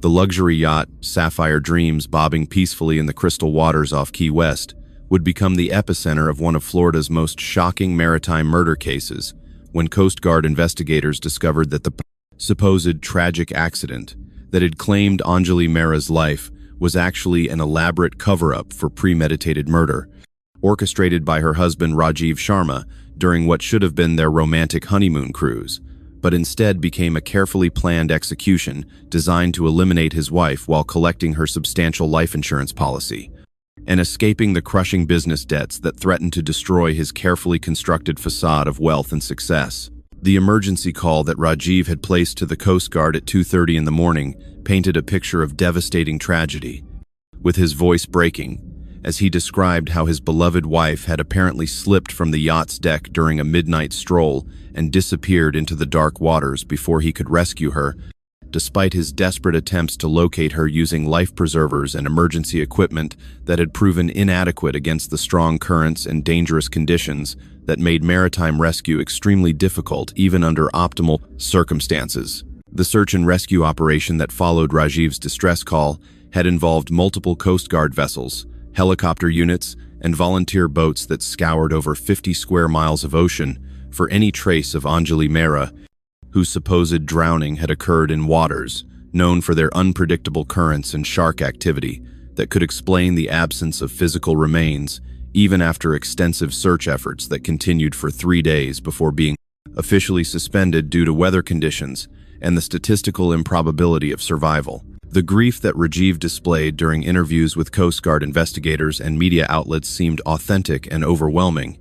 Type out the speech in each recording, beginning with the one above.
The luxury yacht, Sapphire Dreams, bobbing peacefully in the crystal waters off Key West, would become the epicenter of one of Florida's most shocking maritime murder cases when Coast Guard investigators discovered that the supposed tragic accident that had claimed Anjali Mehra's life was actually an elaborate cover-up for premeditated murder, orchestrated by her husband Rajiv Sharma during what should have been their romantic honeymoon cruise, but instead became a carefully planned execution designed to eliminate his wife while collecting her substantial life insurance policy and escaping the crushing business debts that threatened to destroy his carefully constructed facade of wealth and success. The emergency call that Rajiv had placed to the Coast Guard at 2:30 in the morning painted a picture of devastating tragedy, with his voice breaking as he described how his beloved wife had apparently slipped from the yacht's deck during a midnight stroll and disappeared into the dark waters before he could rescue her, despite his desperate attempts to locate her using life preservers and emergency equipment that had proven inadequate against the strong currents and dangerous conditions that made maritime rescue extremely difficult even under optimal circumstances. The search and rescue operation that followed Rajiv's distress call had involved multiple Coast Guard vessels, helicopter units, and volunteer boats that scoured over 50 square miles of ocean for any trace of Anjali Mehra, whose supposed drowning had occurred in waters known for their unpredictable currents and shark activity that could explain the absence of physical remains even after extensive search efforts that continued for 3 days before being officially suspended due to weather conditions and the statistical improbability of survival. The grief that Rajiv displayed during interviews with Coast Guard investigators and media outlets seemed authentic and overwhelming,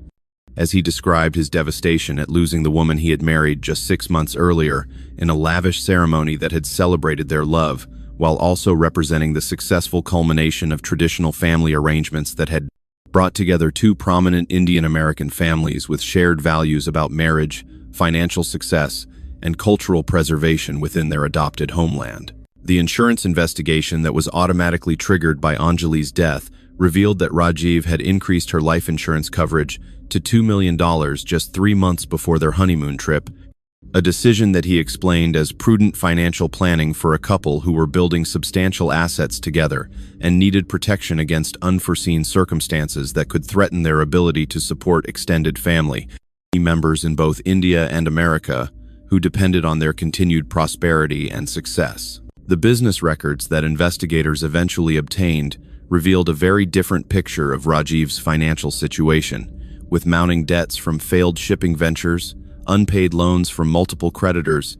as he described his devastation at losing the woman he had married just 6 months earlier in a lavish ceremony that had celebrated their love, while also representing the successful culmination of traditional family arrangements that had brought together two prominent Indian American families with shared values about marriage, financial success, and cultural preservation within their adopted homeland. The insurance investigation that was automatically triggered by Anjali's death revealed that Rajiv had increased her life insurance coverage to $2 million just 3 months before their honeymoon trip, a decision that he explained as prudent financial planning for a couple who were building substantial assets together and needed protection against unforeseen circumstances that could threaten their ability to support extended family members in both India and America who depended on their continued prosperity and success. The business records that investigators eventually obtained revealed a very different picture of Rajiv's financial situation, with mounting debts from failed shipping ventures, unpaid loans from multiple creditors,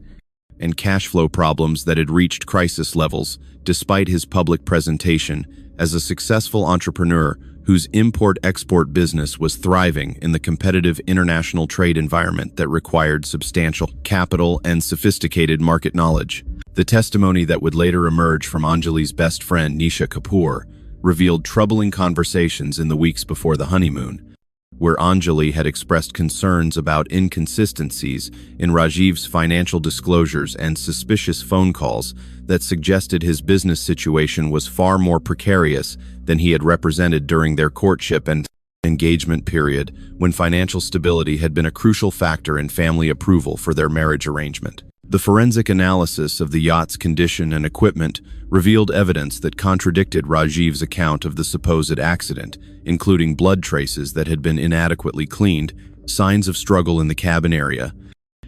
and cash flow problems that had reached crisis levels despite his public presentation as a successful entrepreneur whose import-export business was thriving in the competitive international trade environment that required substantial capital and sophisticated market knowledge. The testimony that would later emerge from Anjali's best friend Nisha Kapoor revealed troubling conversations in the weeks before the honeymoon, where Anjali had expressed concerns about inconsistencies in Rajiv's financial disclosures and suspicious phone calls that suggested his business situation was far more precarious than he had represented during their courtship and engagement period, when financial stability had been a crucial factor in family approval for their marriage arrangement. The forensic analysis of the yacht's condition and equipment revealed evidence that contradicted Rajiv's account of the supposed accident, including blood traces that had been inadequately cleaned, signs of struggle in the cabin area,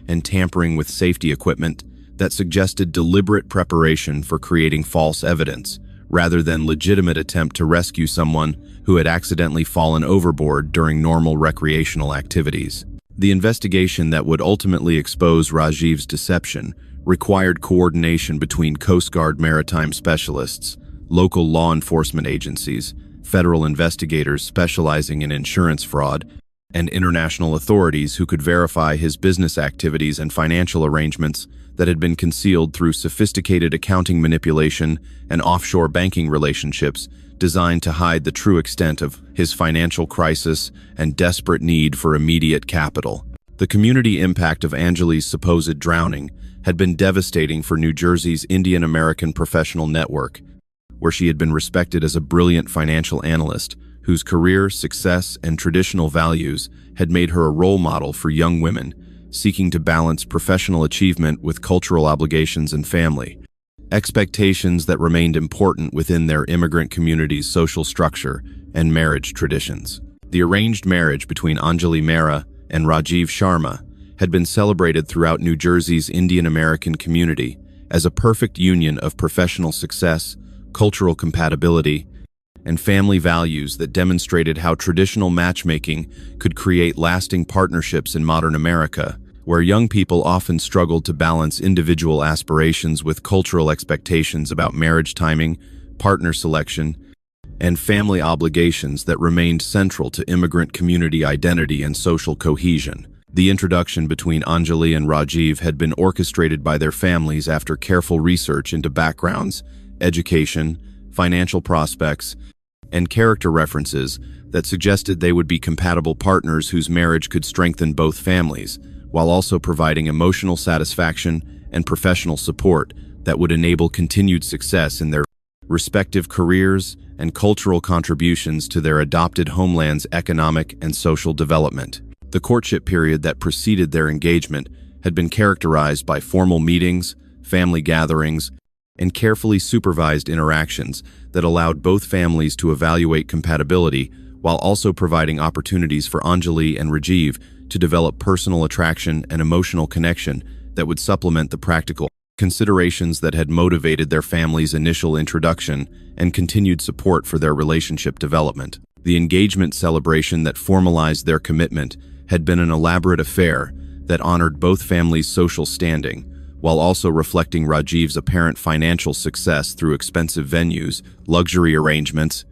and tampering with safety equipment that suggested deliberate preparation for creating false evidence, rather than legitimate attempt to rescue someone who had accidentally fallen overboard during normal recreational activities. The investigation that would ultimately expose Rajiv's deception required coordination between Coast Guard maritime specialists, local law enforcement agencies, federal investigators specializing in insurance fraud, and international authorities who could verify his business activities and financial arrangements that had been concealed through sophisticated accounting manipulation and offshore banking relationships designed to hide the true extent of his financial crisis and desperate need for immediate capital. The community impact of Anjali's supposed drowning had been devastating for New Jersey's Indian American professional network, where she had been respected as a brilliant financial analyst whose career, success, and traditional values had made her a role model for young women seeking to balance professional achievement with cultural obligations and family. expectations that remained important within their immigrant community's social structure and marriage traditions. The arranged marriage between Anjali Mehra and Rajiv Sharma had been celebrated throughout New Jersey's Indian American community as a perfect union of professional success, cultural compatibility, and family values that demonstrated how traditional matchmaking could create lasting partnerships in modern America, where young people often struggled to balance individual aspirations with cultural expectations about marriage timing, partner selection, and family obligations that remained central to immigrant community identity and social cohesion. The introduction between Anjali and Rajiv had been orchestrated by their families after careful research into backgrounds, education, financial prospects, and character references that suggested they would be compatible partners whose marriage could strengthen both families, while also providing emotional satisfaction and professional support that would enable continued success in their respective careers and cultural contributions to their adopted homeland's economic and social development. The courtship period that preceded their engagement had been characterized by formal meetings, family gatherings, and carefully supervised interactions that allowed both families to evaluate compatibility while also providing opportunities for Anjali and Rajiv to develop personal attraction and emotional connection that would supplement the practical considerations that had motivated their family's initial introduction and continued support for their relationship development. The engagement celebration that formalized their commitment had been an elaborate affair that honored both families' social standing, while also reflecting Rajiv's apparent financial success through expensive venues, luxury arrangements,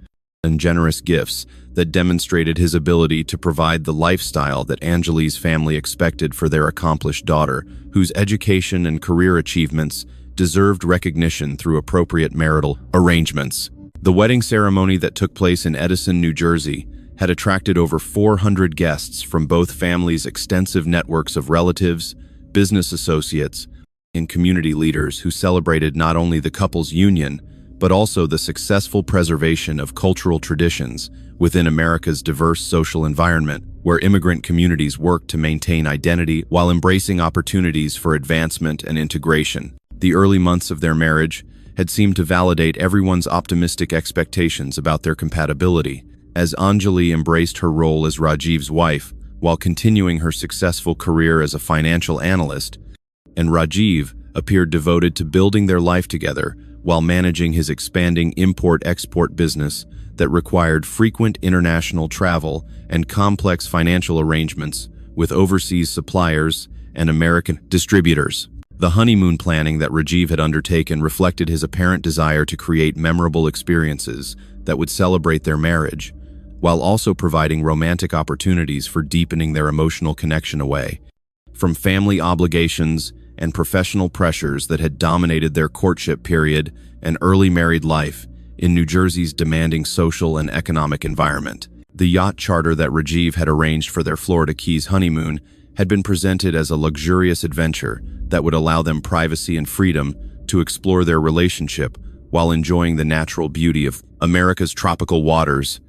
and generous gifts that demonstrated his ability to provide the lifestyle that Anjali's family expected for their accomplished daughter, whose education and career achievements deserved recognition through appropriate marital arrangements. The wedding ceremony that took place in Edison, New Jersey, had attracted over 400 guests from both families' extensive networks of relatives, business associates, and community leaders who celebrated not only the couple's union, but also the successful preservation of cultural traditions within America's diverse social environment, where immigrant communities work to maintain identity while embracing opportunities for advancement and integration. The early months of their marriage had seemed to validate everyone's optimistic expectations about their compatibility, as Anjali embraced her role as Rajiv's wife while continuing her successful career as a financial analyst, and Rajiv appeared devoted to building their life together while managing his expanding import-export business that required frequent international travel and complex financial arrangements with overseas suppliers and American distributors. The honeymoon planning that Rajiv had undertaken reflected his apparent desire to create memorable experiences that would celebrate their marriage, while also providing romantic opportunities for deepening their emotional connection away from family obligations and professional pressures that had dominated their courtship period and early married life in New Jersey's demanding social and economic environment. The yacht charter that Rajiv had arranged for their Florida Keys honeymoon had been presented as a luxurious adventure that would allow them privacy and freedom to explore their relationship while enjoying the natural beauty of America's tropical waters,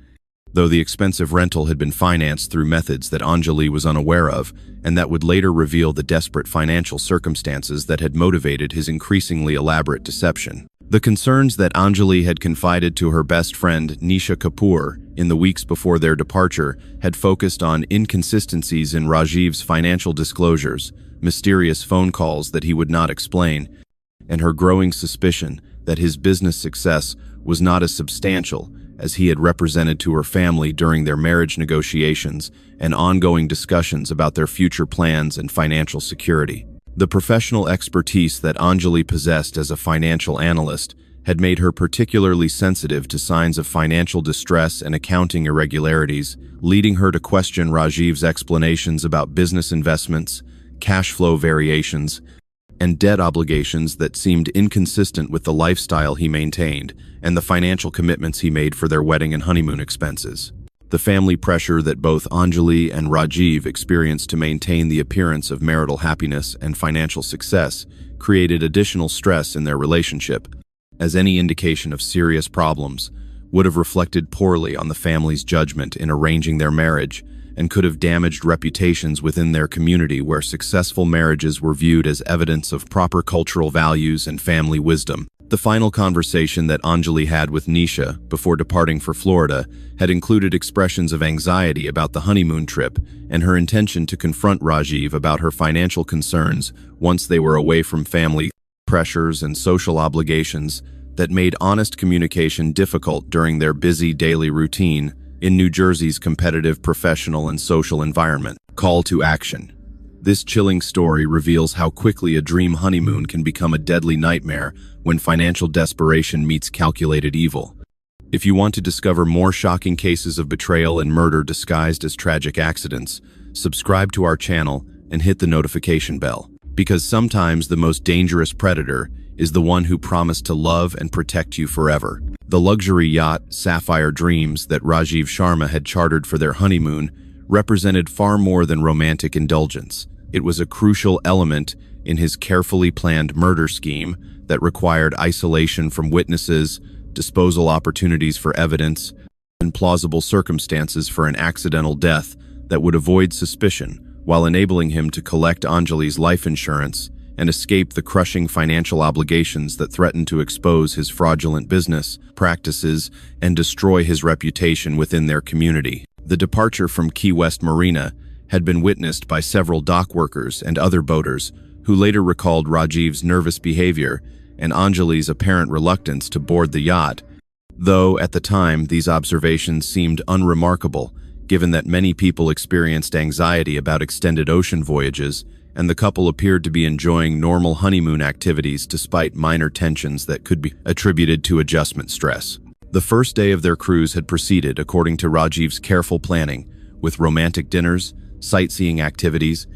though the expensive rental had been financed through methods that Anjali was unaware of, and that would later reveal the desperate financial circumstances that had motivated his increasingly elaborate deception. The concerns that Anjali had confided to her best friend Nisha Kapoor in the weeks before their departure had focused on inconsistencies in Rajiv's financial disclosures, mysterious phone calls that he would not explain, and her growing suspicion that his business success was not as substantial as he had represented to her family during their marriage negotiations and ongoing discussions about their future plans and financial security. The professional expertise that Anjali possessed as a financial analyst had made her particularly sensitive to signs of financial distress and accounting irregularities, leading her to question Rajiv's explanations about business investments, cash flow variations, and debt obligations that seemed inconsistent with the lifestyle he maintained and the financial commitments he made for their wedding and honeymoon expenses. The family pressure that both Anjali and Rajiv experienced to maintain the appearance of marital happiness and financial success created additional stress in their relationship, as any indication of serious problems would have reflected poorly on the family's judgment in arranging their marriage and could have damaged reputations within their community where successful marriages were viewed as evidence of proper cultural values and family wisdom. The final conversation that Anjali had with Nisha before departing for Florida had included expressions of anxiety about the honeymoon trip and her intention to confront Rajiv about her financial concerns once they were away from family pressures and social obligations that made honest communication difficult during their busy daily routine in New Jersey's competitive professional and social environment. Call to action. This chilling story reveals how quickly a dream honeymoon can become a deadly nightmare when financial desperation meets calculated evil. If you want to discover more shocking cases of betrayal and murder disguised as tragic accidents, subscribe to our channel and hit the notification bell. Because sometimes the most dangerous predator is the one who promised to love and protect you forever. The luxury yacht, Sapphire Dreams, that Rajiv Sharma had chartered for their honeymoon represented far more than romantic indulgence. It was a crucial element in his carefully planned murder scheme that required isolation from witnesses, disposal opportunities for evidence, and plausible circumstances for an accidental death that would avoid suspicion, while enabling him to collect Anjali's life insurance and escape the crushing financial obligations that threatened to expose his fraudulent business practices and destroy his reputation within their community. The departure from Key West Marina had been witnessed by several dock workers and other boaters who later recalled Rajiv's nervous behavior and Anjali's apparent reluctance to board the yacht, though at the time these observations seemed unremarkable given that many people experienced anxiety about extended ocean voyages and the couple appeared to be enjoying normal honeymoon activities despite minor tensions that could be attributed to adjustment stress. The first day of their cruise had proceeded according to Rajiv's careful planning, with romantic dinners, sightseeing activities,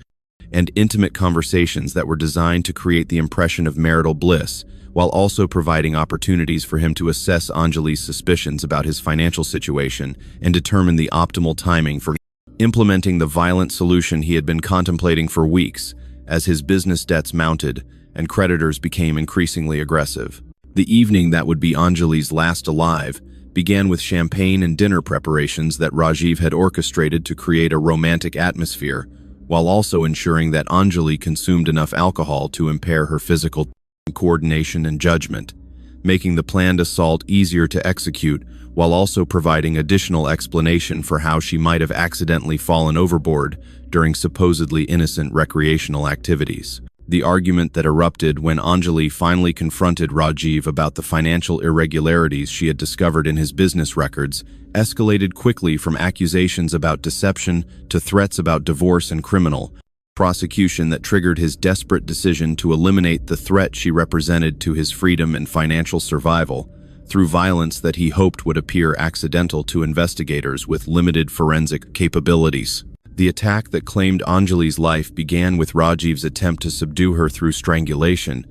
and intimate conversations that were designed to create the impression of marital bliss, while also providing opportunities for him to assess Anjali's suspicions about his financial situation and determine the optimal timing for implementing the violent solution he had been contemplating for weeks as his business debts mounted and creditors became increasingly aggressive. The evening that would be Anjali's last alive began with champagne and dinner preparations that Rajiv had orchestrated to create a romantic atmosphere, while also ensuring that Anjali consumed enough alcohol to impair her physical coordination and judgment, making the planned assault easier to execute while also providing additional explanation for how she might have accidentally fallen overboard during supposedly innocent recreational activities. The argument that erupted when Anjali finally confronted Rajiv about the financial irregularities she had discovered in his business records escalated quickly from accusations about deception to threats about divorce and criminal prosecution that triggered his desperate decision to eliminate the threat she represented to his freedom and financial survival through violence that he hoped would appear accidental to investigators with limited forensic capabilities. The attack that claimed Anjali's life began with Rajiv's attempt to subdue her through strangulation,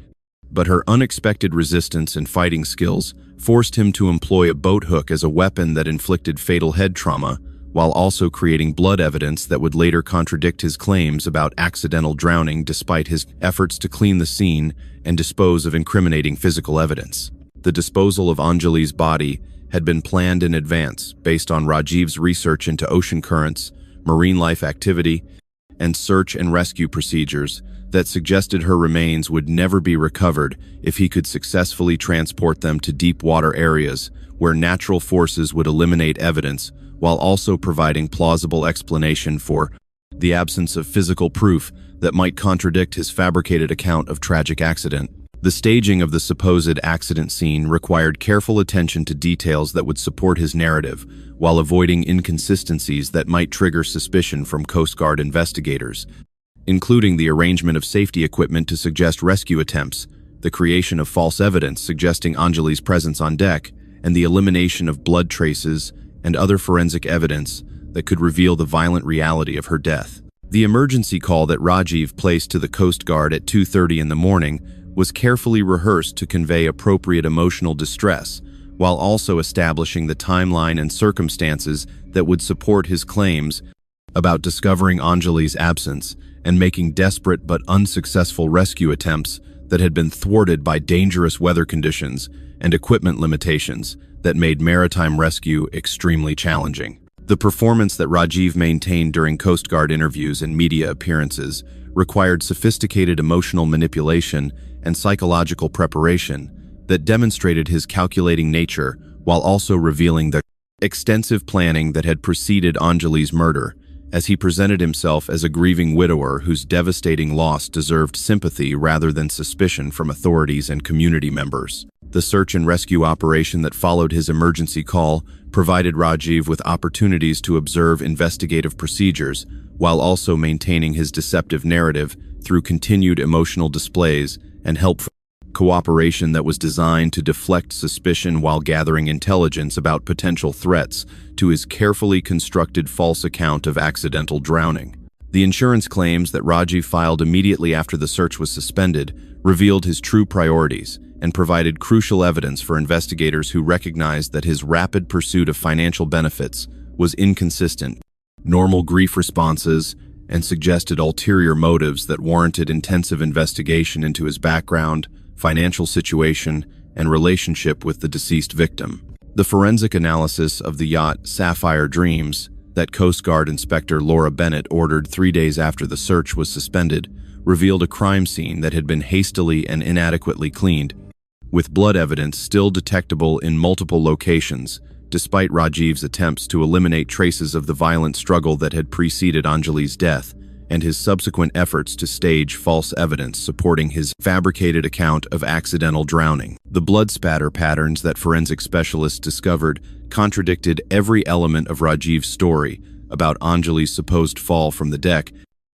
but her unexpected resistance and fighting skills forced him to employ a boat hook as a weapon that inflicted fatal head trauma, while also creating blood evidence that would later contradict his claims about accidental drowning despite his efforts to clean the scene and dispose of incriminating physical evidence. The disposal of Anjali's body had been planned in advance based on Rajiv's research into ocean currents, marine life activity, and search and rescue procedures that suggested her remains would never be recovered if he could successfully transport them to deep water areas where natural forces would eliminate evidence while also providing plausible explanation for the absence of physical proof that might contradict his fabricated account of tragic accident. The staging of the supposed accident scene required careful attention to details that would support his narrative, while avoiding inconsistencies that might trigger suspicion from Coast Guard investigators, including the arrangement of safety equipment to suggest rescue attempts, the creation of false evidence suggesting Anjali's presence on deck, and the elimination of blood traces and other forensic evidence that could reveal the violent reality of her death. The emergency call that Rajiv placed to the Coast Guard at 2:30 in the morning was carefully rehearsed to convey appropriate emotional distress, while also establishing the timeline and circumstances that would support his claims about discovering Anjali's absence and making desperate but unsuccessful rescue attempts that had been thwarted by dangerous weather conditions and equipment limitations that made maritime rescue extremely challenging. The performance that Rajiv maintained during Coast Guard interviews and media appearances required sophisticated emotional manipulation and psychological preparation, that demonstrated his calculating nature while also revealing the extensive planning that had preceded Anjali's murder, as he presented himself as a grieving widower whose devastating loss deserved sympathy rather than suspicion from authorities and community members. The search and rescue operation that followed his emergency call provided Rajiv with opportunities to observe investigative procedures while also maintaining his deceptive narrative through continued emotional displays and helpful cooperation that was designed to deflect suspicion while gathering intelligence about potential threats to his carefully constructed false account of accidental drowning. The insurance claims that Rajiv filed immediately after the search was suspended revealed his true priorities and provided crucial evidence for investigators who recognized that his rapid pursuit of financial benefits was inconsistent with normal grief responses and suggested ulterior motives that warranted intensive investigation into his background, financial situation, and relationship with the deceased victim. The forensic analysis of the yacht Sapphire Dreams that Coast Guard Inspector Laura Bennett ordered 3 days after the search was suspended revealed a crime scene that had been hastily and inadequately cleaned, with blood evidence still detectable in multiple locations, despite Rajiv's attempts to eliminate traces of the violent struggle that had preceded Anjali's death, and his subsequent efforts to stage false evidence supporting his fabricated account of accidental drowning. The blood spatter patterns that forensic specialists discovered contradicted every element of Rajiv's story about Anjali's supposed fall from the deck,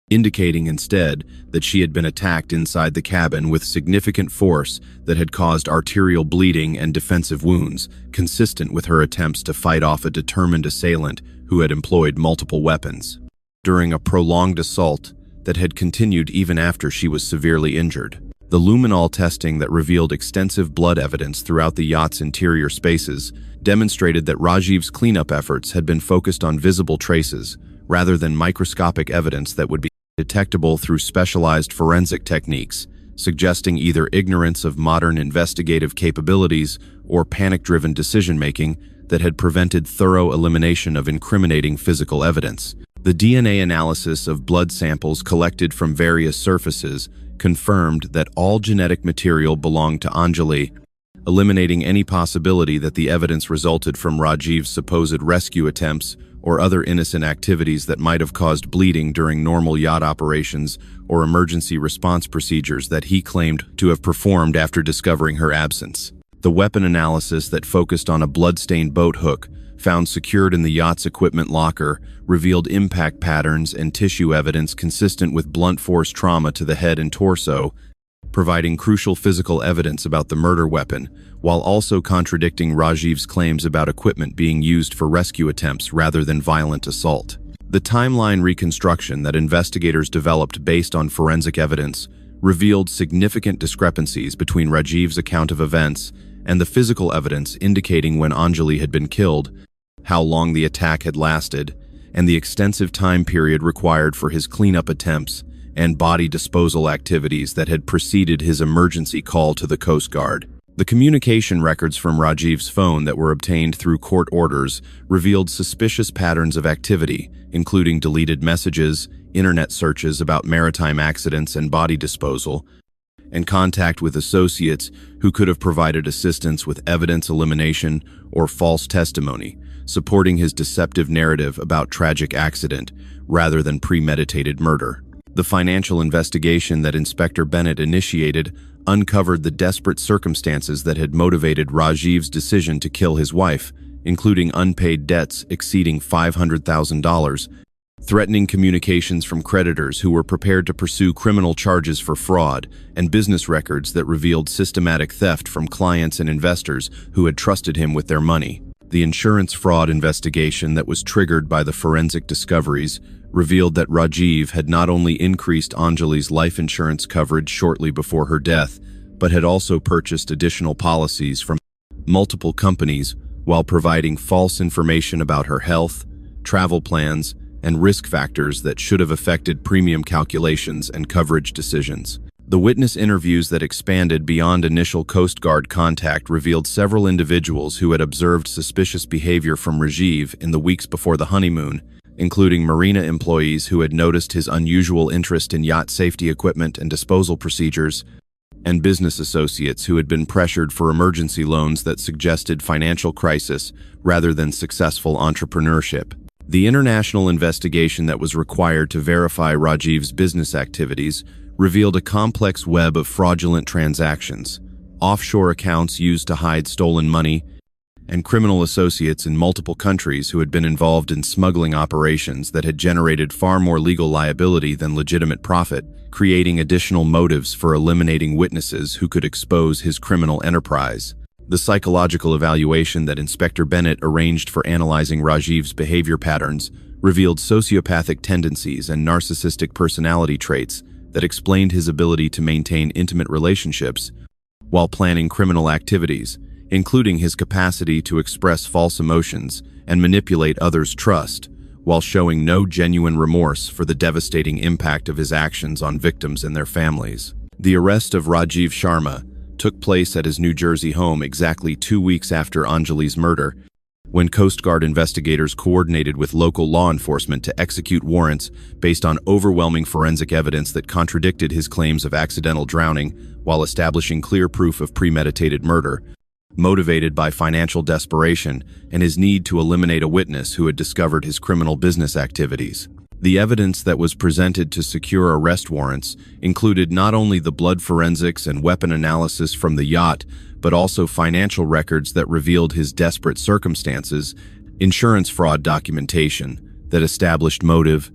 indicating instead that she had been attacked inside the cabin with significant force that had caused arterial bleeding and defensive wounds, consistent with her attempts to fight off a determined assailant who had employed multiple weapons. During a prolonged assault that had continued even after she was severely injured. The luminol testing that revealed extensive blood evidence throughout the yacht's interior spaces demonstrated that Rajiv's cleanup efforts had been focused on visible traces rather than microscopic evidence that would be detectable through specialized forensic techniques, suggesting either ignorance of modern investigative capabilities or panic-driven decision-making that had prevented thorough elimination of incriminating physical evidence. The DNA analysis of blood samples collected from various surfaces confirmed that all genetic material belonged to Anjali, eliminating any possibility that the evidence resulted from Rajiv's supposed rescue attempts or other innocent activities that might have caused bleeding during normal yacht operations or emergency response procedures that he claimed to have performed after discovering her absence. The weapon analysis that focused on a blood-stained boat hook found secured in the yacht's equipment locker revealed impact patterns and tissue evidence consistent with blunt force trauma to the head and torso, providing crucial physical evidence about the murder weapon, while also contradicting Rajiv's claims about equipment being used for rescue attempts rather than violent assault. The timeline reconstruction that investigators developed based on forensic evidence revealed significant discrepancies between Rajiv's account of events and the physical evidence indicating when Anjali had been killed, how long the attack had lasted, and the extensive time period required for his cleanup attempts and body disposal activities that had preceded his emergency call to the Coast Guard. The communication records from Rajiv's phone that were obtained through court orders revealed suspicious patterns of activity, including deleted messages, internet searches about maritime accidents and body disposal, and contact with associates who could have provided assistance with evidence elimination or false testimony, supporting his deceptive narrative about tragic accident rather than premeditated murder. The financial investigation that Inspector Bennett initiated uncovered the desperate circumstances that had motivated Rajiv's decision to kill his wife, including unpaid debts exceeding $500,000, threatening communications from creditors who were prepared to pursue criminal charges for fraud, and business records that revealed systematic theft from clients and investors who had trusted him with their money. The insurance fraud investigation that was triggered by the forensic discoveries revealed that Rajiv had not only increased Anjali's life insurance coverage shortly before her death, but had also purchased additional policies from multiple companies while providing false information about her health, travel plans, and risk factors that should have affected premium calculations and coverage decisions. The witness interviews that expanded beyond initial Coast Guard contact revealed several individuals who had observed suspicious behavior from Rajiv in the weeks before the honeymoon, including marina employees who had noticed his unusual interest in yacht safety equipment and disposal procedures, and business associates who had been pressured for emergency loans that suggested financial crisis rather than successful entrepreneurship. The international investigation that was required to verify Rajiv's business activities revealed a complex web of fraudulent transactions, offshore accounts used to hide stolen money, and criminal associates in multiple countries who had been involved in smuggling operations that had generated far more legal liability than legitimate profit, creating additional motives for eliminating witnesses who could expose his criminal enterprise. The psychological evaluation that Inspector Bennett arranged for analyzing Rajiv's behavior patterns revealed sociopathic tendencies and narcissistic personality traits that explained his ability to maintain intimate relationships while planning criminal activities, including his capacity to express false emotions and manipulate others' trust, while showing no genuine remorse for the devastating impact of his actions on victims and their families. The arrest of Rajiv Sharma took place at his New Jersey home exactly 2 weeks after Anjali's murder, when Coast Guard investigators coordinated with local law enforcement to execute warrants based on overwhelming forensic evidence that contradicted his claims of accidental drowning while establishing clear proof of premeditated murder, motivated by financial desperation and his need to eliminate a witness who had discovered his criminal business activities. The evidence that was presented to secure arrest warrants included not only the blood forensics and weapon analysis from the yacht, but also financial records that revealed his desperate circumstances, insurance fraud documentation that established motive,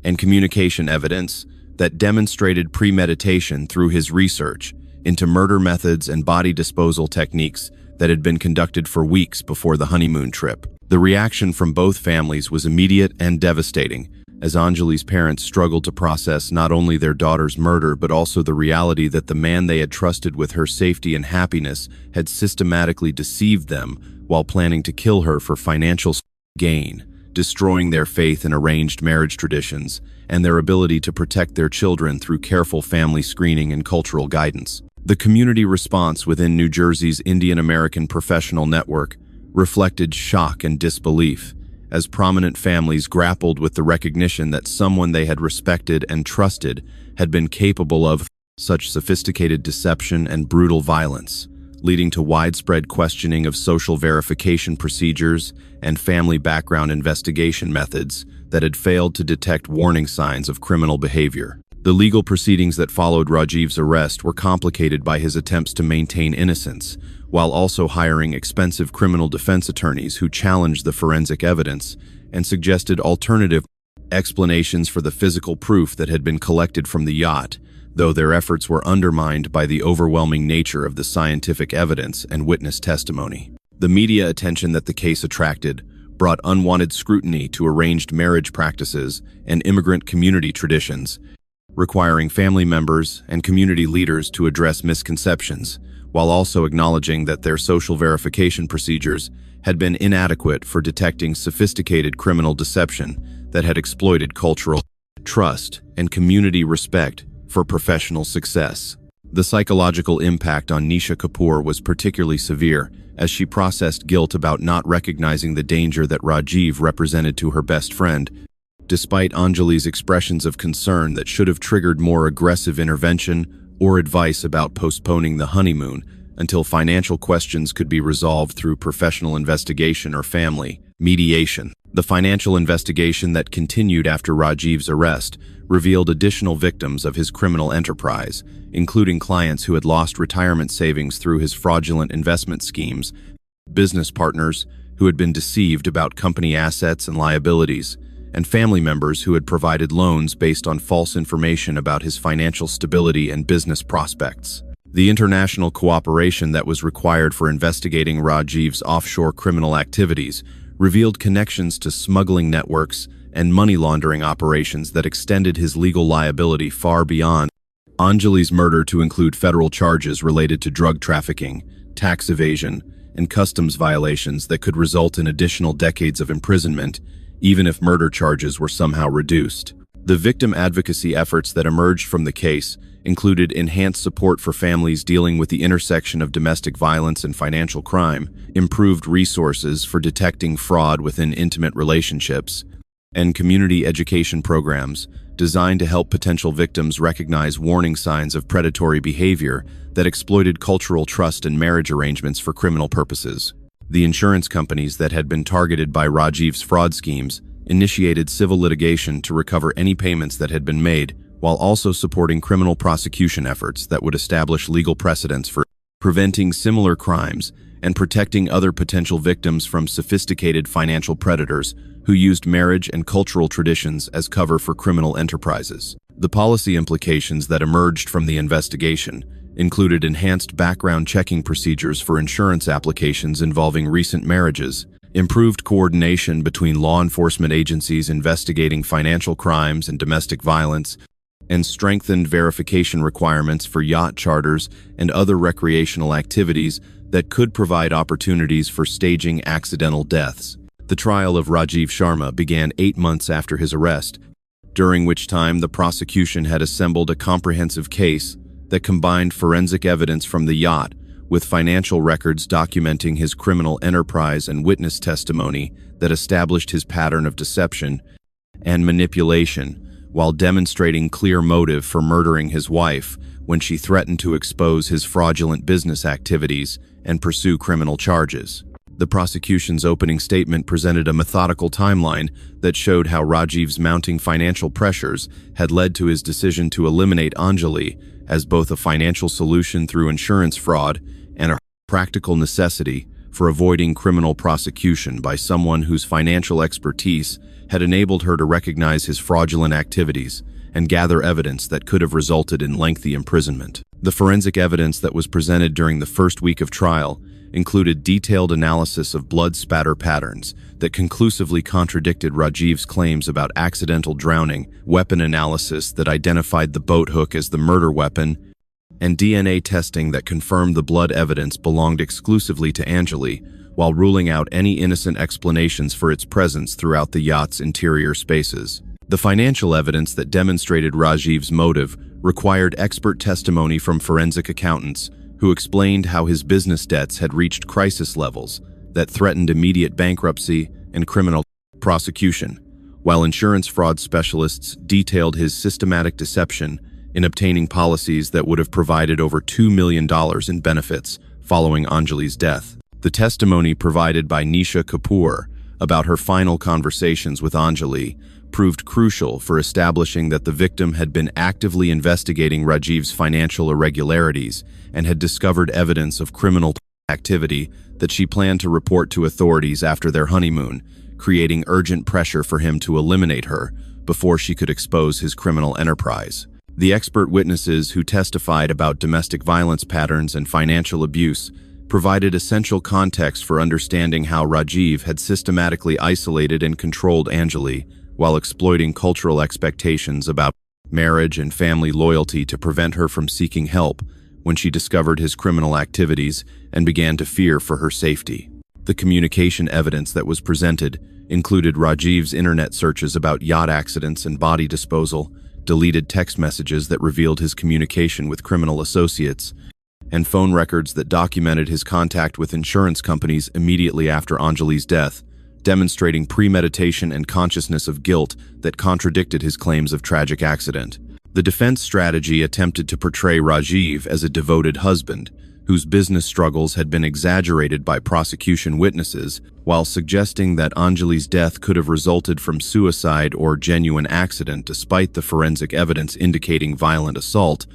and communication evidence that demonstrated premeditation through his research into murder methods and body disposal techniques that had been conducted for weeks before the honeymoon trip. The reaction from both families was immediate and devastating, as Anjali's parents struggled to process not only their daughter's murder but also the reality that the man they had trusted with her safety and happiness had systematically deceived them while planning to kill her for financial gain, destroying their faith in arranged marriage traditions and their ability to protect their children through careful family screening and cultural guidance. The community response within New Jersey's Indian American Professional Network reflected shock and disbelief, as prominent families grappled with the recognition that someone they had respected and trusted had been capable of such sophisticated deception and brutal violence, leading to widespread questioning of social verification procedures and family background investigation methods that had failed to detect warning signs of criminal behavior. The legal proceedings that followed Rajiv's arrest were complicated by his attempts to maintain innocence, while also hiring expensive criminal defense attorneys who challenged the forensic evidence and suggested alternative explanations for the physical proof that had been collected from the yacht, though their efforts were undermined by the overwhelming nature of the scientific evidence and witness testimony. The media attention that the case attracted brought unwanted scrutiny to arranged marriage practices and immigrant community traditions, requiring family members and community leaders to address misconceptions, while also acknowledging that their social verification procedures had been inadequate for detecting sophisticated criminal deception that had exploited cultural trust and community respect for professional success. The psychological impact on Nisha Kapoor was particularly severe, as she processed guilt about not recognizing the danger that Rajiv represented to her best friend, despite Anjali's expressions of concern that should have triggered more aggressive intervention or advice about postponing the honeymoon until financial questions could be resolved through professional investigation or family mediation. The financial investigation that continued after Rajiv's arrest revealed additional victims of his criminal enterprise, including clients who had lost retirement savings through his fraudulent investment schemes, business partners who had been deceived about company assets and liabilities, and family members who had provided loans based on false information about his financial stability and business prospects. The international cooperation that was required for investigating Rajiv's offshore criminal activities revealed connections to smuggling networks and money laundering operations that extended his legal liability far beyond Anjali's murder to include federal charges related to drug trafficking, tax evasion, and customs violations that could result in additional decades of imprisonment, even if murder charges were somehow reduced. The victim advocacy efforts that emerged from the case included enhanced support for families dealing with the intersection of domestic violence and financial crime, improved resources for detecting fraud within intimate relationships, and community education programs designed to help potential victims recognize warning signs of predatory behavior that exploited cultural trust and marriage arrangements for criminal purposes. The insurance companies that had been targeted by Rajiv's fraud schemes initiated civil litigation to recover any payments that had been made, while also supporting criminal prosecution efforts that would establish legal precedents for preventing similar crimes and protecting other potential victims from sophisticated financial predators who used marriage and cultural traditions as cover for criminal enterprises. The policy implications that emerged from the investigation included enhanced background checking procedures for insurance applications involving recent marriages, improved coordination between law enforcement agencies investigating financial crimes and domestic violence, and strengthened verification requirements for yacht charters and other recreational activities that could provide opportunities for staging accidental deaths. The trial of Rajiv Sharma began 8 months after his arrest, during which time the prosecution had assembled a comprehensive case that combined forensic evidence from the yacht with financial records documenting his criminal enterprise and witness testimony that established his pattern of deception and manipulation, while demonstrating clear motive for murdering his wife when she threatened to expose his fraudulent business activities and pursue criminal charges. The prosecution's opening statement presented a methodical timeline that showed how Rajiv's mounting financial pressures had led to his decision to eliminate Anjali as both a financial solution through insurance fraud and a practical necessity for avoiding criminal prosecution by someone whose financial expertise had enabled her to recognize his fraudulent activities and gather evidence that could have resulted in lengthy imprisonment. The forensic evidence that was presented during the first week of trial included detailed analysis of blood spatter patterns that conclusively contradicted Rajiv's claims about accidental drowning, weapon analysis that identified the boat hook as the murder weapon, and DNA testing that confirmed the blood evidence belonged exclusively to Anjali, while ruling out any innocent explanations for its presence throughout the yacht's interior spaces. The financial evidence that demonstrated Rajiv's motive required expert testimony from forensic accountants who explained how his business debts had reached crisis levels that threatened immediate bankruptcy and criminal prosecution, while insurance fraud specialists detailed his systematic deception in obtaining policies that would have provided over $2 million in benefits following Anjali's death. The testimony provided by Nisha Kapoor about her final conversations with Anjali proved crucial for establishing that the victim had been actively investigating Rajiv's financial irregularities and had discovered evidence of criminal activity that she planned to report to authorities after their honeymoon, creating urgent pressure for him to eliminate her before she could expose his criminal enterprise. The expert witnesses who testified about domestic violence patterns and financial abuse provided essential context for understanding how Rajiv had systematically isolated and controlled Anjali while exploiting cultural expectations about marriage and family loyalty to prevent her from seeking help when she discovered his criminal activities and began to fear for her safety. The communication evidence that was presented included Rajiv's internet searches about yacht accidents and body disposal, deleted text messages that revealed his communication with criminal associates, and phone records that documented his contact with insurance companies immediately after Anjali's death, demonstrating premeditation and consciousness of guilt that contradicted his claims of tragic accident. The defense strategy attempted to portray Rajiv as a devoted husband, whose business struggles had been exaggerated by prosecution witnesses, while suggesting that Anjali's death could have resulted from suicide or genuine accident despite the forensic evidence indicating violent assault,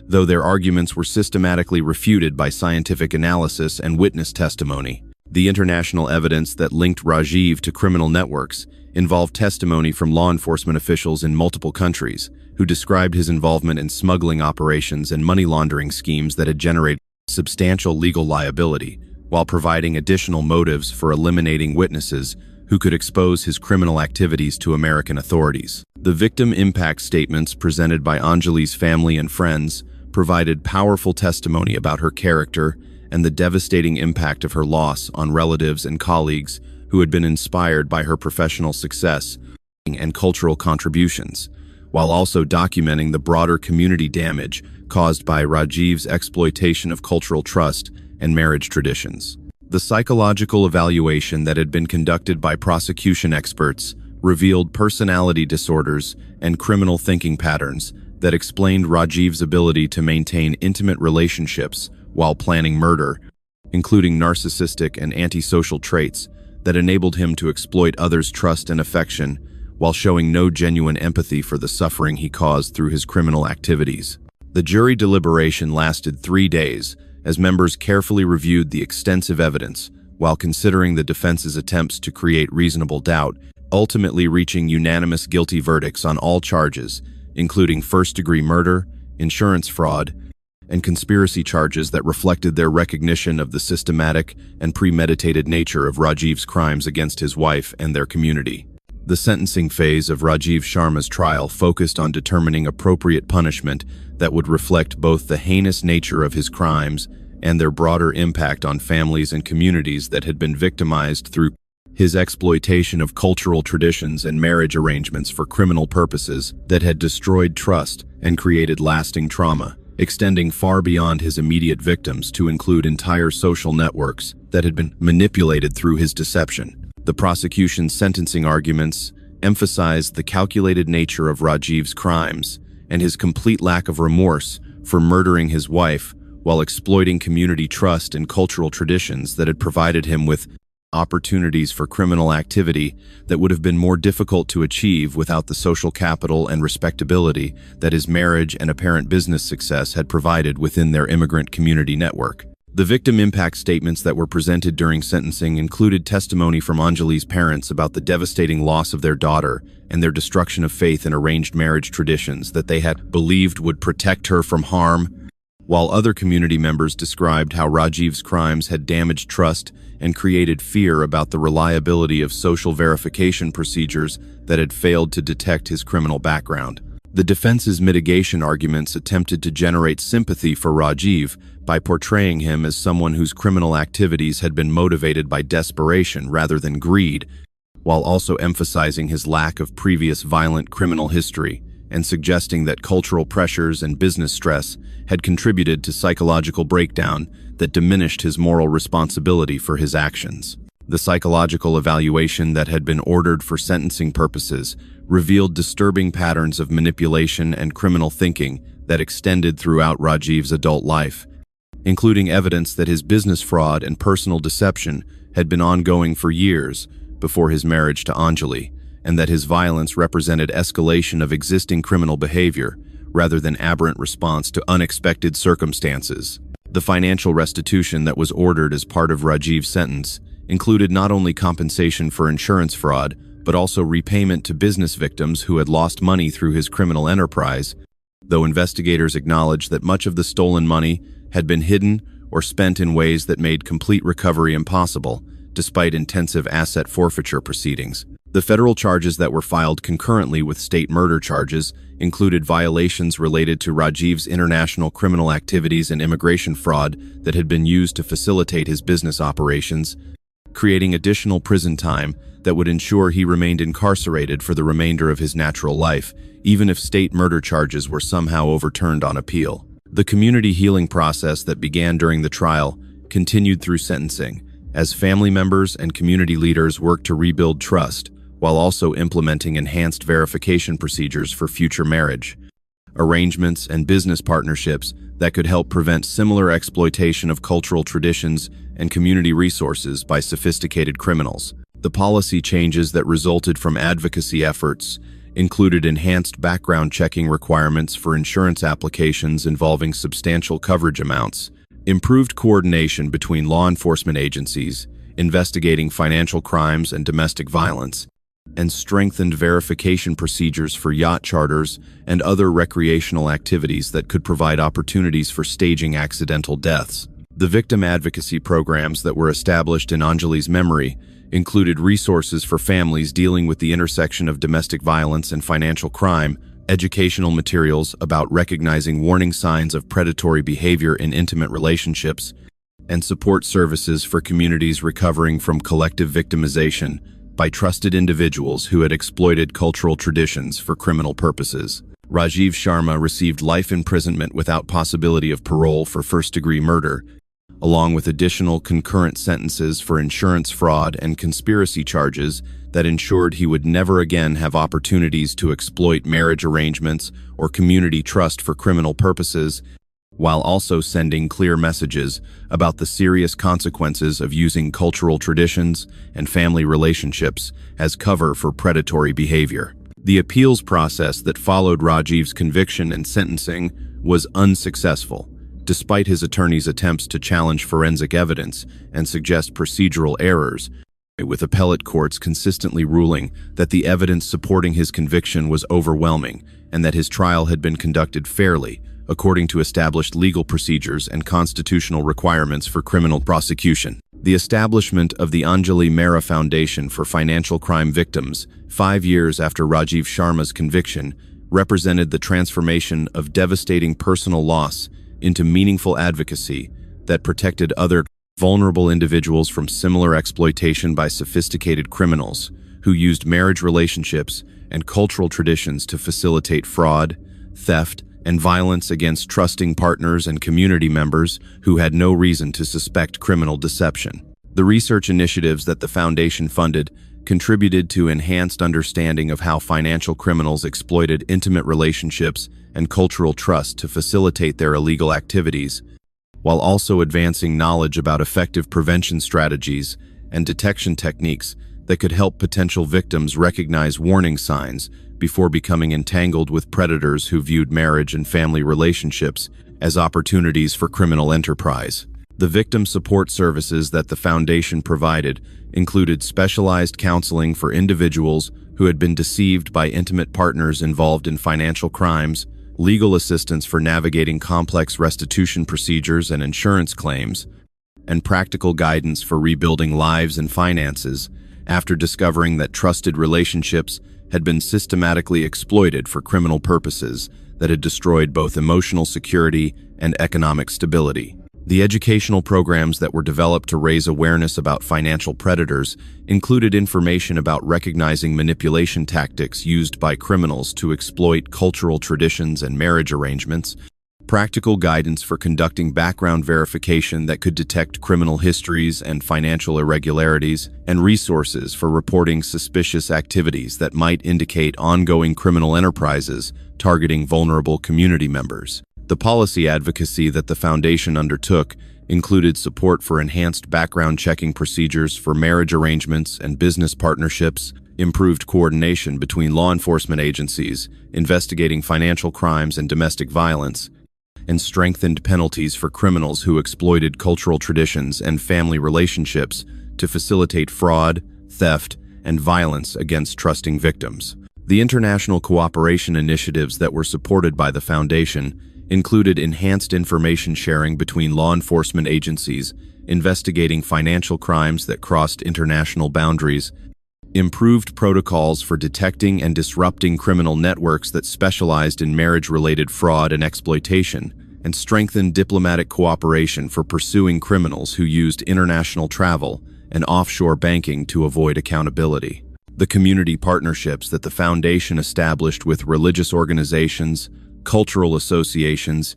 though their arguments were systematically refuted by scientific analysis and witness testimony. The international evidence that linked Rajiv to criminal networks involved testimony from law enforcement officials in multiple countries, who described his involvement in smuggling operations and money laundering schemes that had generated substantial legal liability, while providing additional motives for eliminating witnesses who could expose his criminal activities to American authorities. The victim impact statements presented by Anjali's family and friends provided powerful testimony about her character and the devastating impact of her loss on relatives and colleagues who had been inspired by her professional success and cultural contributions, while also documenting the broader community damage caused by Rajiv's exploitation of cultural trust and marriage traditions. The psychological evaluation that had been conducted by prosecution experts revealed personality disorders and criminal thinking patterns that explained Rajiv's ability to maintain intimate relationships while planning murder, including narcissistic and antisocial traits that enabled him to exploit others' trust and affection while showing no genuine empathy for the suffering he caused through his criminal activities. The jury deliberation lasted 3 days as members carefully reviewed the extensive evidence while considering the defense's attempts to create reasonable doubt, ultimately reaching unanimous guilty verdicts on all charges, including first-degree murder, insurance fraud, and conspiracy charges that reflected their recognition of the systematic and premeditated nature of Rajiv's crimes against his wife and their community. The sentencing phase of Rajiv Sharma's trial focused on determining appropriate punishment that would reflect both the heinous nature of his crimes and their broader impact on families and communities that had been victimized through his exploitation of cultural traditions and marriage arrangements for criminal purposes that had destroyed trust and created lasting trauma, extending far beyond his immediate victims to include entire social networks that had been manipulated through his deception. The prosecution's sentencing arguments emphasized the calculated nature of Rajiv's crimes and his complete lack of remorse for murdering his wife while exploiting community trust and cultural traditions that had provided him with opportunities for criminal activity that would have been more difficult to achieve without the social capital and respectability that his marriage and apparent business success had provided within their immigrant community network. The victim impact statements that were presented during sentencing included testimony from Anjali's parents about the devastating loss of their daughter and their destruction of faith in arranged marriage traditions that they had believed would protect her from harm, while other community members described how Rajiv's crimes had damaged trust and created fear about the reliability of social verification procedures that had failed to detect his criminal background. The defense's mitigation arguments attempted to generate sympathy for Rajiv by portraying him as someone whose criminal activities had been motivated by desperation rather than greed, while also emphasizing his lack of previous violent criminal history and suggesting that cultural pressures and business stress had contributed to psychological breakdown that diminished his moral responsibility for his actions. The psychological evaluation that had been ordered for sentencing purposes revealed disturbing patterns of manipulation and criminal thinking that extended throughout Rajiv's adult life, including evidence that his business fraud and personal deception had been ongoing for years before his marriage to Anjali, and that his violence represented escalation of existing criminal behavior rather than aberrant response to unexpected circumstances. The financial restitution that was ordered as part of Rajiv's sentence included not only compensation for insurance fraud, but also repayment to business victims who had lost money through his criminal enterprise, though investigators acknowledged that much of the stolen money had been hidden or spent in ways that made complete recovery impossible, despite intensive asset forfeiture proceedings. The federal charges that were filed concurrently with state murder charges included violations related to Rajiv's international criminal activities and immigration fraud that had been used to facilitate his business operations, creating additional prison time that would ensure he remained incarcerated for the remainder of his natural life, even if state murder charges were somehow overturned on appeal. The community healing process that began during the trial continued through sentencing, as family members and community leaders worked to rebuild trust, while also implementing enhanced verification procedures for future marriage, arrangements, and business partnerships that could help prevent similar exploitation of cultural traditions and community resources by sophisticated criminals. The policy changes that resulted from advocacy efforts included enhanced background checking requirements for insurance applications involving substantial coverage amounts, improved coordination between law enforcement agencies investigating financial crimes and domestic violence, and strengthened verification procedures for yacht charters and other recreational activities that could provide opportunities for staging accidental deaths. The victim advocacy programs that were established in Anjali's memory included resources for families dealing with the intersection of domestic violence and financial crime, educational materials about recognizing warning signs of predatory behavior in intimate relationships, and support services for communities recovering from collective victimization by trusted individuals who had exploited cultural traditions for criminal purposes. Rajiv Sharma received life imprisonment without possibility of parole for first-degree murder, along with additional concurrent sentences for insurance fraud and conspiracy charges that ensured he would never again have opportunities to exploit marriage arrangements or community trust for criminal purposes, while also sending clear messages about the serious consequences of using cultural traditions and family relationships as cover for predatory behavior. The appeals process that followed Rajiv's conviction and sentencing was unsuccessful, despite his attorney's attempts to challenge forensic evidence and suggest procedural errors, with appellate courts consistently ruling that the evidence supporting his conviction was overwhelming and that his trial had been conducted fairly, according to established legal procedures and constitutional requirements for criminal prosecution. The establishment of the Anjali Mehra Foundation for Financial Crime Victims, 5 years after Rajiv Sharma's conviction, represented the transformation of devastating personal loss into meaningful advocacy that protected other vulnerable individuals from similar exploitation by sophisticated criminals who used marriage relationships and cultural traditions to facilitate fraud, theft, and violence against trusting partners and community members who had no reason to suspect criminal deception. The research initiatives that the foundation funded contributed to enhanced understanding of how financial criminals exploited intimate relationships and cultural trust to facilitate their illegal activities, while also advancing knowledge about effective prevention strategies and detection techniques that could help potential victims recognize warning signs before becoming entangled with predators who viewed marriage and family relationships as opportunities for criminal enterprise. The victim support services that the foundation provided included specialized counseling for individuals who had been deceived by intimate partners involved in financial crimes, legal assistance for navigating complex restitution procedures and insurance claims, and practical guidance for rebuilding lives and finances after discovering that trusted relationships had been systematically exploited for criminal purposes that had destroyed both emotional security and economic stability. The educational programs that were developed to raise awareness about financial predators included information about recognizing manipulation tactics used by criminals to exploit cultural traditions and marriage arrangements, practical guidance for conducting background verification that could detect criminal histories and financial irregularities, and resources for reporting suspicious activities that might indicate ongoing criminal enterprises targeting vulnerable community members. The policy advocacy that the foundation undertook included support for enhanced background checking procedures for marriage arrangements and business partnerships, improved coordination between law enforcement agencies investigating financial crimes and domestic violence, and strengthened penalties for criminals who exploited cultural traditions and family relationships to facilitate fraud, theft, and violence against trusting victims. The international cooperation initiatives that were supported by the foundation included enhanced information sharing between law enforcement agencies investigating financial crimes that crossed international boundaries, improved protocols for detecting and disrupting criminal networks that specialized in marriage-related fraud and exploitation, and strengthened diplomatic cooperation for pursuing criminals who used international travel and offshore banking to avoid accountability. The community partnerships that the foundation established with religious organizations, cultural associations,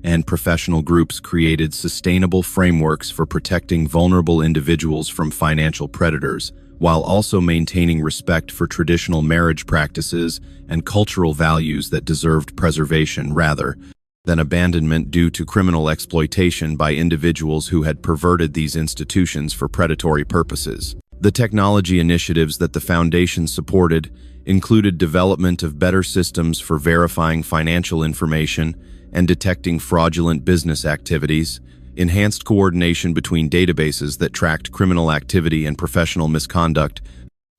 and professional groups created sustainable frameworks for protecting vulnerable individuals from financial predators, while also maintaining respect for traditional marriage practices and cultural values that deserved preservation rather than abandonment due to criminal exploitation by individuals who had perverted these institutions for predatory purposes. The technology initiatives that the foundation supported included development of better systems for verifying financial information and detecting fraudulent business activities, enhanced coordination between databases that tracked criminal activity and professional misconduct,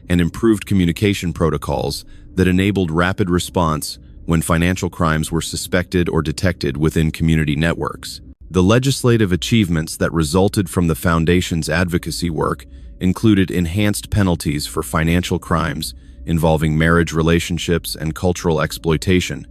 and improved communication protocols that enabled rapid response when financial crimes were suspected or detected within community networks. The legislative achievements that resulted from the foundation's advocacy work included enhanced penalties for financial crimes involving marriage relationships and cultural exploitation,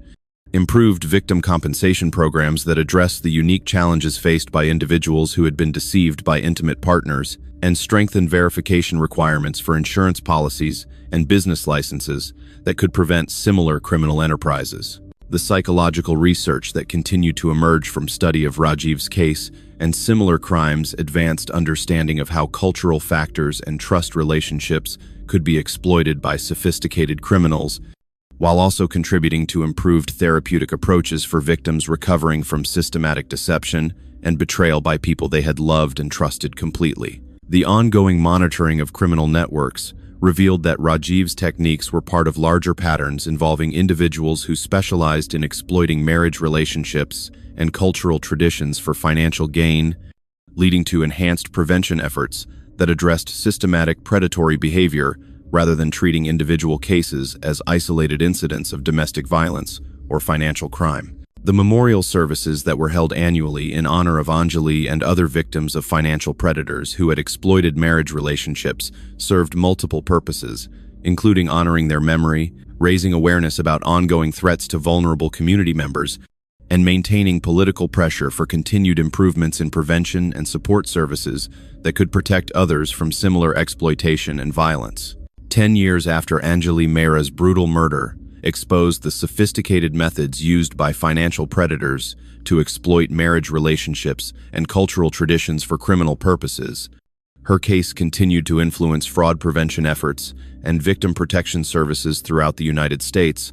improved victim compensation programs that addressed the unique challenges faced by individuals who had been deceived by intimate partners, and strengthened verification requirements for insurance policies and business licenses that could prevent similar criminal enterprises. The psychological research that continued to emerge from study of Rajiv's case and similar crimes advanced understanding of how cultural factors and trust relationships could be exploited by sophisticated criminals, while also contributing to improved therapeutic approaches for victims recovering from systematic deception and betrayal by people they had loved and trusted completely. The ongoing monitoring of criminal networks revealed that Rajiv's techniques were part of larger patterns involving individuals who specialized in exploiting marriage relationships and cultural traditions for financial gain, leading to enhanced prevention efforts that addressed systematic predatory behavior rather than treating individual cases as isolated incidents of domestic violence or financial crime. The memorial services that were held annually in honor of Anjali and other victims of financial predators who had exploited marriage relationships served multiple purposes, including honoring their memory, raising awareness about ongoing threats to vulnerable community members, and maintaining political pressure for continued improvements in prevention and support services that could protect others from similar exploitation and violence. 10 years after Anjali Mehra's brutal murder exposed the sophisticated methods used by financial predators to exploit marriage relationships and cultural traditions for criminal purposes, her case continued to influence fraud prevention efforts and victim protection services throughout the United States,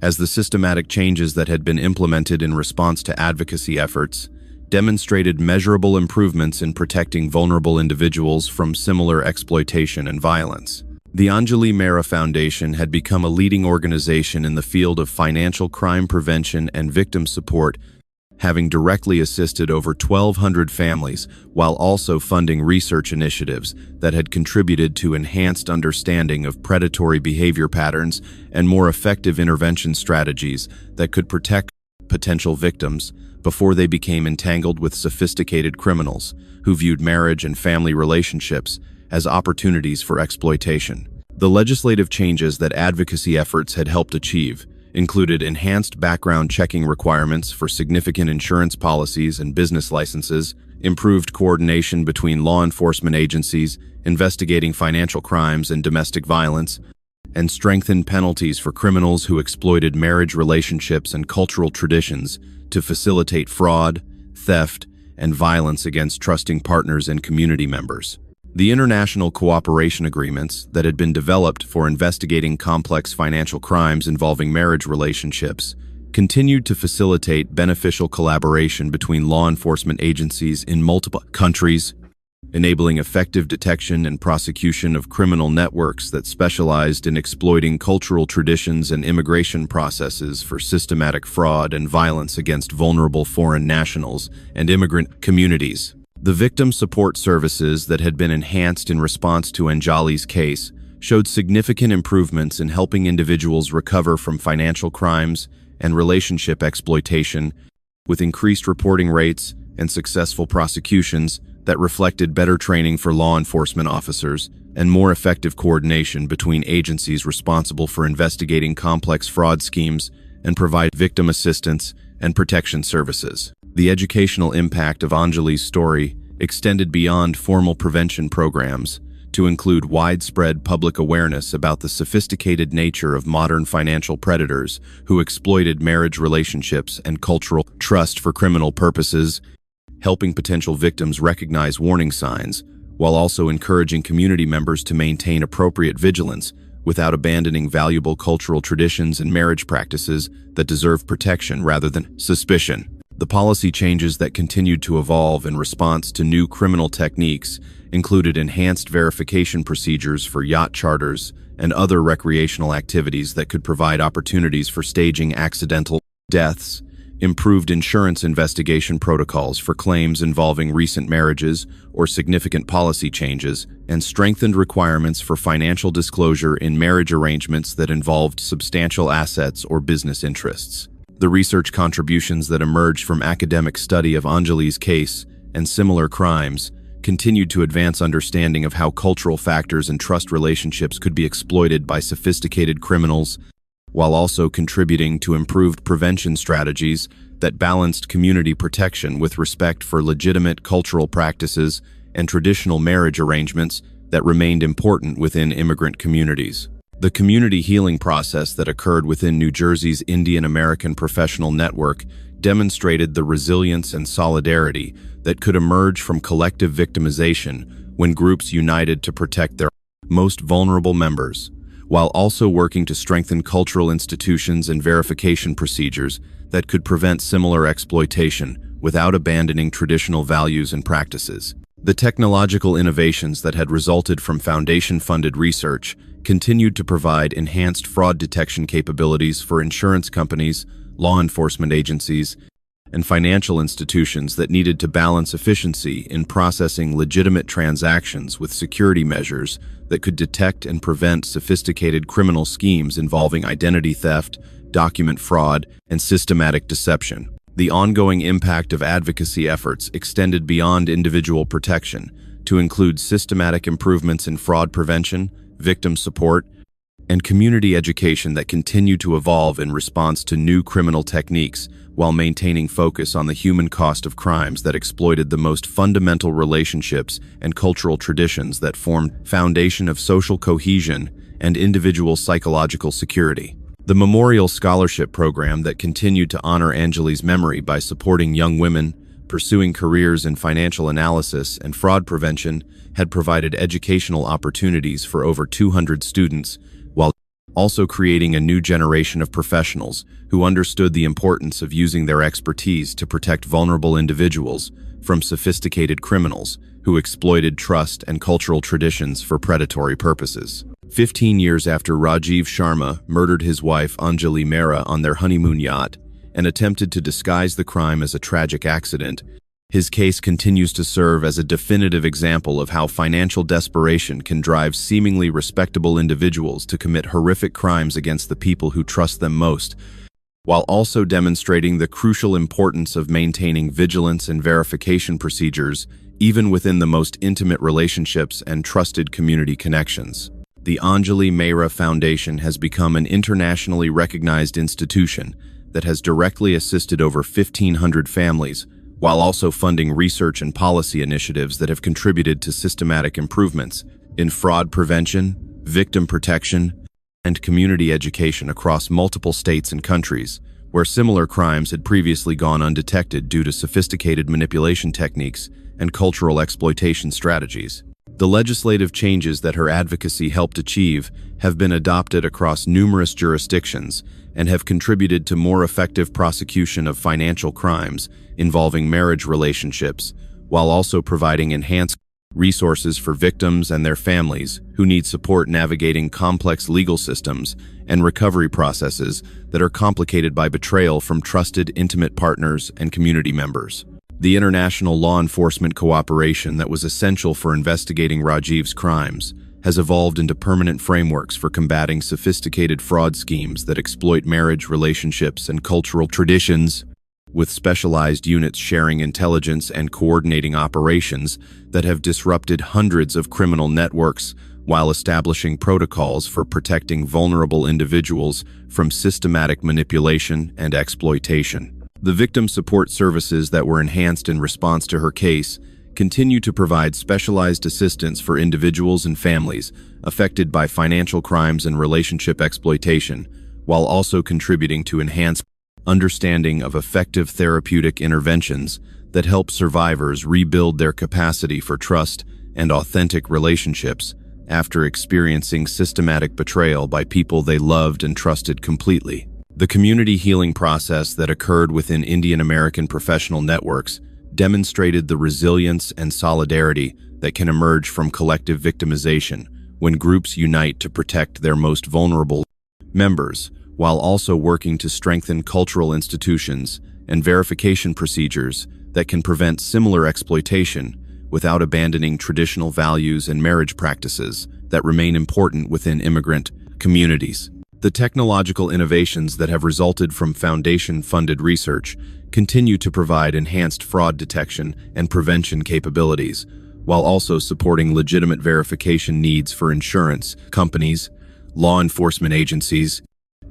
as the systematic changes that had been implemented in response to advocacy efforts demonstrated measurable improvements in protecting vulnerable individuals from similar exploitation and violence. The Anjali Mehra Foundation had become a leading organization in the field of financial crime prevention and victim support, having directly assisted over 1,200 families while also funding research initiatives that had contributed to enhanced understanding of predatory behavior patterns and more effective intervention strategies that could protect potential victims before they became entangled with sophisticated criminals who viewed marriage and family relationships as opportunities for exploitation. The legislative changes that advocacy efforts had helped achieve included enhanced background checking requirements for significant insurance policies and business licenses, improved coordination between law enforcement agencies investigating financial crimes and domestic violence, and strengthened penalties for criminals who exploited marriage relationships and cultural traditions to facilitate fraud, theft, and violence against trusting partners and community members. The international cooperation agreements that had been developed for investigating complex financial crimes involving marriage relationships continued to facilitate beneficial collaboration between law enforcement agencies in multiple countries, enabling effective detection and prosecution of criminal networks that specialized in exploiting cultural traditions and immigration processes for systematic fraud and violence against vulnerable foreign nationals and immigrant communities. The victim support services that had been enhanced in response to Anjali's case showed significant improvements in helping individuals recover from financial crimes and relationship exploitation, with increased reporting rates and successful prosecutions that reflected better training for law enforcement officers and more effective coordination between agencies responsible for investigating complex fraud schemes and provide victim assistance and protection services. The educational impact of Anjali's story extended beyond formal prevention programs to include widespread public awareness about the sophisticated nature of modern financial predators who exploited marriage relationships and cultural trust for criminal purposes, helping potential victims recognize warning signs, while also encouraging community members to maintain appropriate vigilance without abandoning valuable cultural traditions and marriage practices that deserve protection rather than suspicion. The policy changes that continued to evolve in response to new criminal techniques included enhanced verification procedures for yacht charters and other recreational activities that could provide opportunities for staging accidental deaths, improved insurance investigation protocols for claims involving recent marriages or significant policy changes, and strengthened requirements for financial disclosure in marriage arrangements that involved substantial assets or business interests. The research contributions that emerged from academic study of Anjali's case and similar crimes continued to advance understanding of how cultural factors and trust relationships could be exploited by sophisticated criminals, while also contributing to improved prevention strategies that balanced community protection with respect for legitimate cultural practices and traditional marriage arrangements that remained important within immigrant communities. The community healing process that occurred within New Jersey's Indian American Professional Network demonstrated the resilience and solidarity that could emerge from collective victimization when groups united to protect their most vulnerable members, while also working to strengthen cultural institutions and verification procedures that could prevent similar exploitation without abandoning traditional values and practices. The technological innovations that had resulted from foundation-funded research continued to provide enhanced fraud detection capabilities for insurance companies, law enforcement agencies, and financial institutions that needed to balance efficiency in processing legitimate transactions with security measures that could detect and prevent sophisticated criminal schemes involving identity theft, document fraud, and systematic deception. The ongoing impact of advocacy efforts extended beyond individual protection to include systematic improvements in fraud prevention, victim support, and community education that continue to evolve in response to new criminal techniques while maintaining focus on the human cost of crimes that exploited the most fundamental relationships and cultural traditions that formed the foundation of social cohesion and individual psychological security. The Memorial Scholarship Program that continued to honor Anjali's memory by supporting young women pursuing careers in financial analysis and fraud prevention had provided educational opportunities for over 200 students, while also creating a new generation of professionals who understood the importance of using their expertise to protect vulnerable individuals from sophisticated criminals who exploited trust and cultural traditions for predatory purposes. 15 years after Rajiv Sharma murdered his wife Anjali Mehra on their honeymoon yacht and attempted to disguise the crime as a tragic accident, his case continues to serve as a definitive example of how financial desperation can drive seemingly respectable individuals to commit horrific crimes against the people who trust them most, while also demonstrating the crucial importance of maintaining vigilance and verification procedures even within the most intimate relationships and trusted community connections. The Anjali Mehra Foundation has become an internationally recognized institution that has directly assisted over 1,500 families, while also funding research and policy initiatives that have contributed to systematic improvements in fraud prevention, victim protection, and community education across multiple states and countries, where similar crimes had previously gone undetected due to sophisticated manipulation techniques and cultural exploitation strategies. The legislative changes that her advocacy helped achieve have been adopted across numerous jurisdictions and have contributed to more effective prosecution of financial crimes involving marriage relationships, while also providing enhanced resources for victims and their families who need support navigating complex legal systems and recovery processes that are complicated by betrayal from trusted, intimate partners and community members. The international law enforcement cooperation that was essential for investigating Rajiv's crimes has evolved into permanent frameworks for combating sophisticated fraud schemes that exploit marriage relationships and cultural traditions, with specialized units sharing intelligence and coordinating operations that have disrupted hundreds of criminal networks while establishing protocols for protecting vulnerable individuals from systematic manipulation and exploitation. The victim support services that were enhanced in response to her case continue to provide specialized assistance for individuals and families affected by financial crimes and relationship exploitation, while also contributing to enhanced understanding of effective therapeutic interventions that help survivors rebuild their capacity for trust and authentic relationships after experiencing systematic betrayal by people they loved and trusted completely. The community healing process that occurred within Indian American professional networks demonstrated the resilience and solidarity that can emerge from collective victimization when groups unite to protect their most vulnerable members, while also working to strengthen cultural institutions and verification procedures that can prevent similar exploitation without abandoning traditional values and marriage practices that remain important within immigrant communities. The technological innovations that have resulted from foundation-funded research continue to provide enhanced fraud detection and prevention capabilities, while also supporting legitimate verification needs for insurance companies, law enforcement agencies,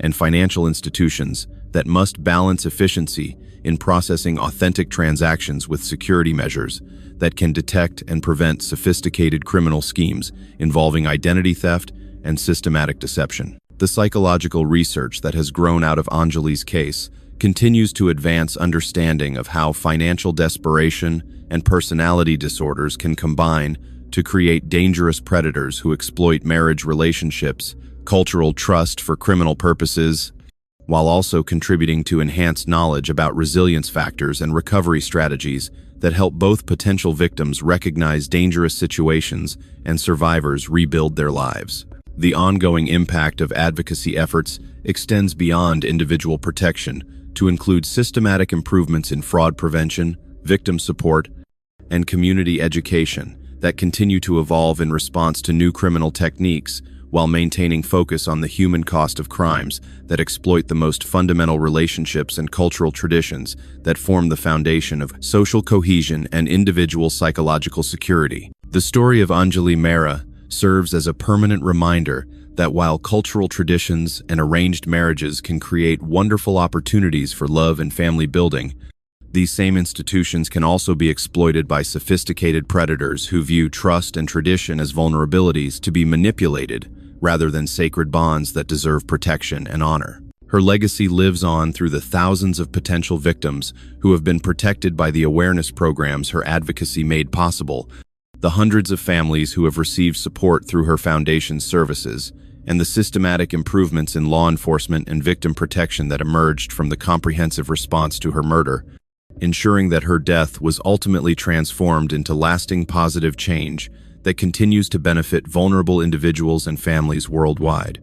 and financial institutions that must balance efficiency in processing authentic transactions with security measures that can detect and prevent sophisticated criminal schemes involving identity theft and systematic deception. The psychological research that has grown out of Anjali's case continues to advance understanding of how financial desperation and personality disorders can combine to create dangerous predators who exploit marriage relationships, cultural trust for criminal purposes, while also contributing to enhanced knowledge about resilience factors and recovery strategies that help both potential victims recognize dangerous situations and survivors rebuild their lives. The ongoing impact of advocacy efforts extends beyond individual protection to include systematic improvements in fraud prevention, victim support, and community education that continue to evolve in response to new criminal techniques while maintaining focus on the human cost of crimes that exploit the most fundamental relationships and cultural traditions that form the foundation of social cohesion and individual psychological security. The story of Anjali Mehra serves as a permanent reminder that while cultural traditions and arranged marriages can create wonderful opportunities for love and family building, these same institutions can also be exploited by sophisticated predators who view trust and tradition as vulnerabilities to be manipulated rather than sacred bonds that deserve protection and honor. Her legacy lives on through the thousands of potential victims who have been protected by the awareness programs her advocacy made possible, the hundreds of families who have received support through her foundation's services, and the systematic improvements in law enforcement and victim protection that emerged from the comprehensive response to her murder, ensuring that her death was ultimately transformed into lasting positive change that continues to benefit vulnerable individuals and families worldwide.